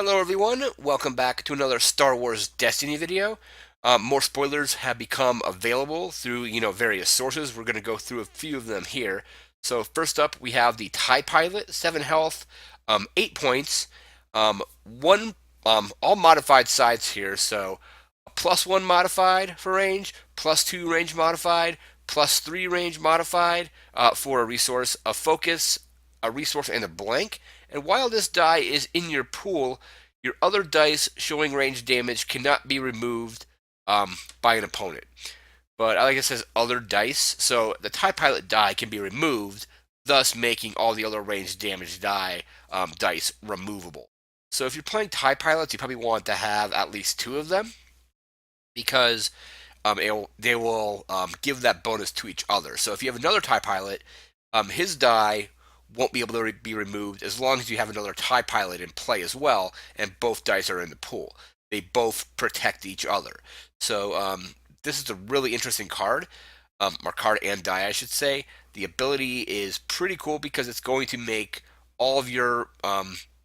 Hello everyone, welcome back to another Star Wars Destiny video. More spoilers have become available through, various sources. We're going to go through a few of them here. So first up, we have the TIE Pilot, 7 health, 8 points, one, all modified sides here. So a +1 modified for range, +2 range modified, +3 range modified for a resource, a focus, a resource, and a blank. And while this die is in your pool, your other dice showing range damage cannot be removed by an opponent. But like it says, other dice, so the TIE Pilot die can be removed, thus making all the other range damage dice removable. So if you're playing TIE Pilots, you probably want to have at least 2 of them because they will give that bonus to each other. So if you have another TIE Pilot, his die won't be able to be removed as long as you have another TIE Pilot in play as well, and both dice are in the pool. They both protect each other. So this is a really interesting card, or card and die, I should say. The ability is pretty cool because it's going to make all of your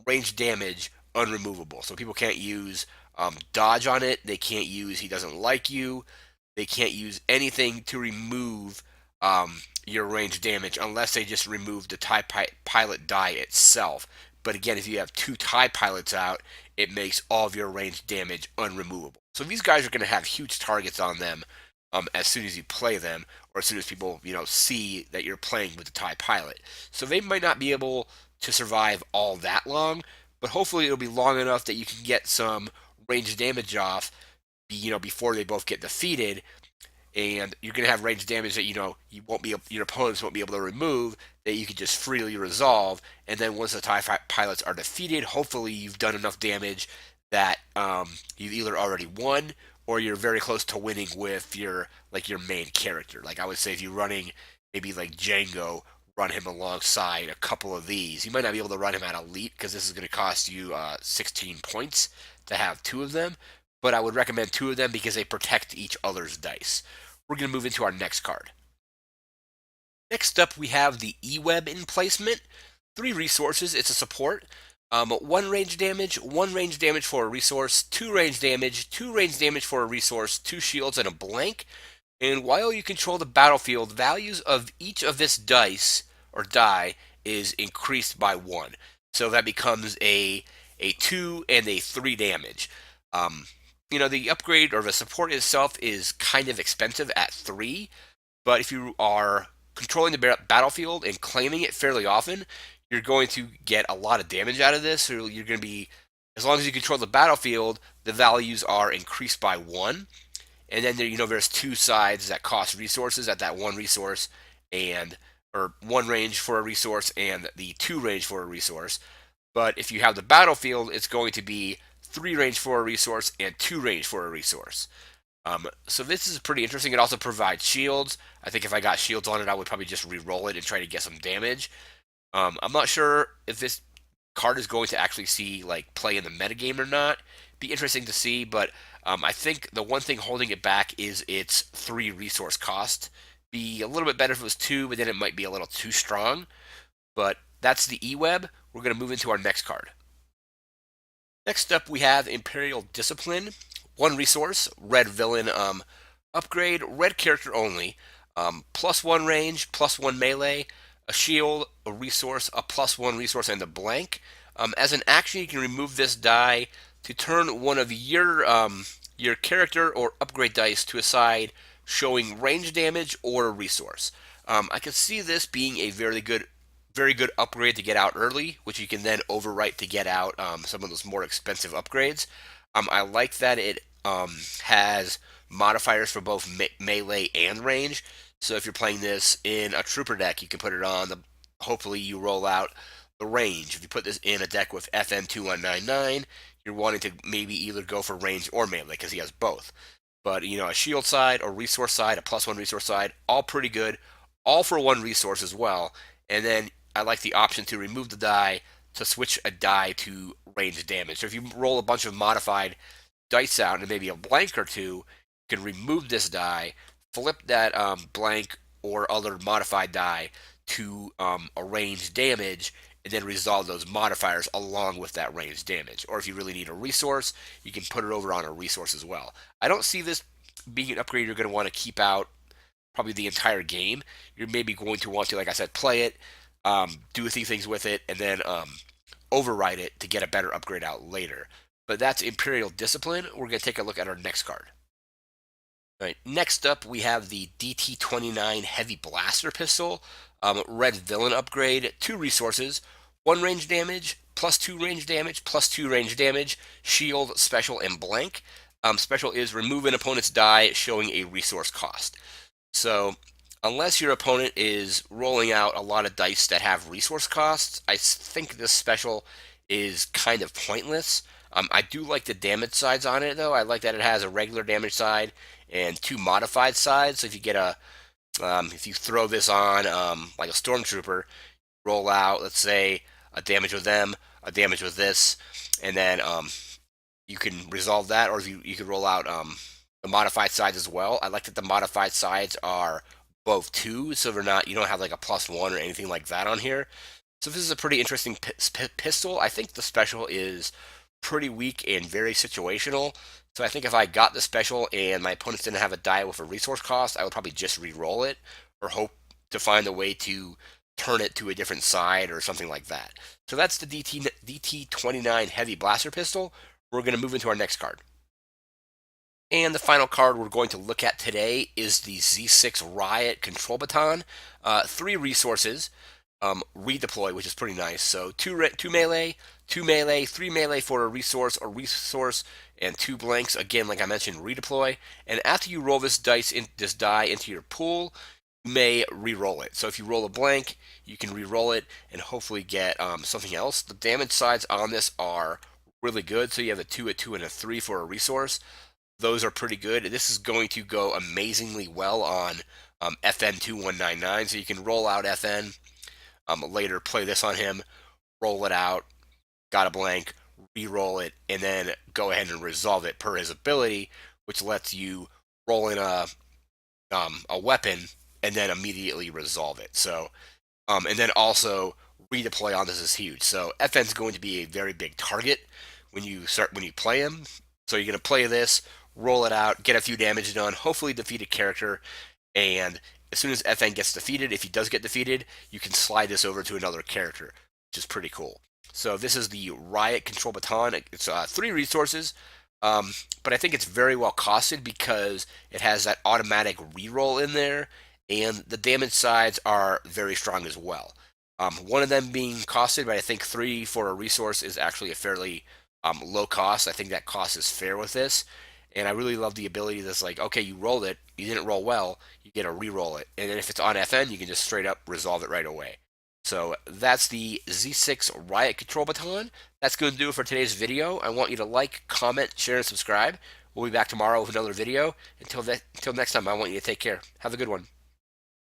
range damage unremovable. So people can't use dodge on it. They can't use he doesn't like you. They can't use anything to remove your range damage unless they just remove the TIE Pilot die itself. But again, if you have 2 TIE Pilots out, it makes all of your range damage unremovable. So these guys are going to have huge targets on them as soon as you play them, or as soon as people see that you're playing with the TIE Pilot. So they might not be able to survive all that long, but hopefully it'll be long enough that you can get some range damage off, before they both get defeated, and you're going to have range damage that you won't be your opponents won't be able to remove, that you can just freely resolve. And then once the TIE Pilots are defeated, hopefully you've done enough damage that you've either already won or you're very close to winning with your main character. Like I would say, if you're running maybe like Django, run him alongside a couple of these. You might not be able to run him at elite because this is going to cost you 16 points to have 2 of them, but I would recommend 2 of them because they protect each other's dice. We're going to move into our next card. Next up, we have the EWEB Emplacement. 3 resources. It's a support. 1 range damage, 1 range damage for a resource, 2 range damage, 2 range damage for a resource, 2 shields, and a blank. And while you control the battlefield, values of each of this dice or die is increased by 1. So that becomes a 2 and a 3 damage. The upgrade or the support itself is kind of expensive at 3, but if you are controlling the battlefield and claiming it fairly often, you're going to get a lot of damage out of this. So you're going to be, as long as you control the battlefield, the values are increased by 1. And then there's 2 sides that cost resources at that 1 resource, or 1 range for a resource and the 2 range for a resource. But if you have the battlefield, it's going to be 3 range for a resource and 2 range for a resource. So this is pretty interesting. It also provides shields. I think if I got shields on it, I would probably just re-roll it and try to get some damage. I'm not sure if this card is going to actually see play in the metagame or not. Be interesting to see, but I think the one thing holding it back is its 3 resource cost. Be a little bit better if it was 2, but then it might be a little too strong. But that's the EWEB. We're going to move into our next card. Next up, we have Imperial Discipline. 1 resource, red villain upgrade, red character only. +1 range, +1 melee, a shield, a resource, a +1 resource, and a blank. As an action, you can remove this die to turn one of your character or upgrade dice to a side showing range damage or a resource. I can see this being a very good upgrade to get out early, which you can then overwrite to get out some of those more expensive upgrades. I like that it has modifiers for both melee and range. So if you're playing this in a trooper deck, you can put it on. Hopefully you roll out the range. If you put this in a deck with FN2199, you're wanting to maybe either go for range or melee because he has both. But a shield side, a resource side, a +1 resource side, all pretty good. All for 1 resource as well. And then I like the option to remove the die to switch a die to range damage. So if you roll a bunch of modified dice out and maybe a blank or 2, you can remove this die, flip that blank or other modified die to a range damage, and then resolve those modifiers along with that range damage. Or if you really need a resource, you can put it over on a resource as well. I don't see this being an upgrade you're going to want to keep out probably the entire game. You're maybe going to want to, like I said, play it, do a few things with it, and then override it to get a better upgrade out later. But that's Imperial Discipline. We're going to take a look at our next card. All right, next up we have the DT-29 Heavy Blaster Pistol, Red Villain upgrade, 2 resources, 1 range damage, +2 range damage, +2 range damage, shield, special, and blank. Special is remove an opponent's die showing a resource cost. So unless your opponent is rolling out a lot of dice that have resource costs, I think this special is kind of pointless. I do like the damage sides on it, though. I like that it has a regular damage side and 2 modified sides. So if you get if you throw this on like a stormtrooper, roll out, let's say, a damage with them, a damage with this, and then you can resolve that, or you could roll out the modified sides as well. I like that the modified sides are both 2, so you don't have like a +1 or anything like that on here. So this is a pretty interesting pistol. I think the special is pretty weak and very situational. So I think if I got the special and my opponents didn't have a die with a resource cost, I would probably just re-roll it or hope to find a way to turn it to a different side or something like that. So that's the DT-29 Heavy Blaster Pistol. We're going to move into our next card. And the final card we're going to look at today is the Z6 Riot Control Baton. 3 resources, redeploy, which is pretty nice. So 2 melee, 2 melee, 3 melee for a resource, and 2 blanks. Again, like I mentioned, redeploy. And after you roll this die into your pool, you may re-roll it. So if you roll a blank, you can re-roll it and hopefully get something else. The damage sides on this are really good. So you have a 2, a 2, and a 3 for a resource. Those are pretty good. This is going to go amazingly well on FN2199. So you can roll out FN, later play this on him, roll it out, got a blank, re-roll it, and then go ahead and resolve it per his ability, which lets you roll in a weapon and then immediately resolve it. So, and then also redeploy on this is huge. So FN's going to be a very big target when you play him. So you're going to play this, roll it out, get a few damage done, hopefully defeat a character, and as soon as FN gets defeated, if he does get defeated, you can slide this over to another character, which is pretty cool. So this is the Riot Control Baton. It's 3 resources, but I think it's very well costed because it has that automatic reroll in there, and the damage sides are very strong as well. One of them being costed, but I think 3 for a resource is actually a fairly low cost. I think that cost is fair with this. And I really love the ability that's like, okay, you rolled it, you didn't roll well, you get to re-roll it. And then if it's on FN, you can just straight up resolve it right away. So that's the Z6 Riot Control Baton. That's going to do it for today's video. I want you to like, comment, share, and subscribe. We'll be back tomorrow with another video. Until next time, I want you to take care. Have a good one.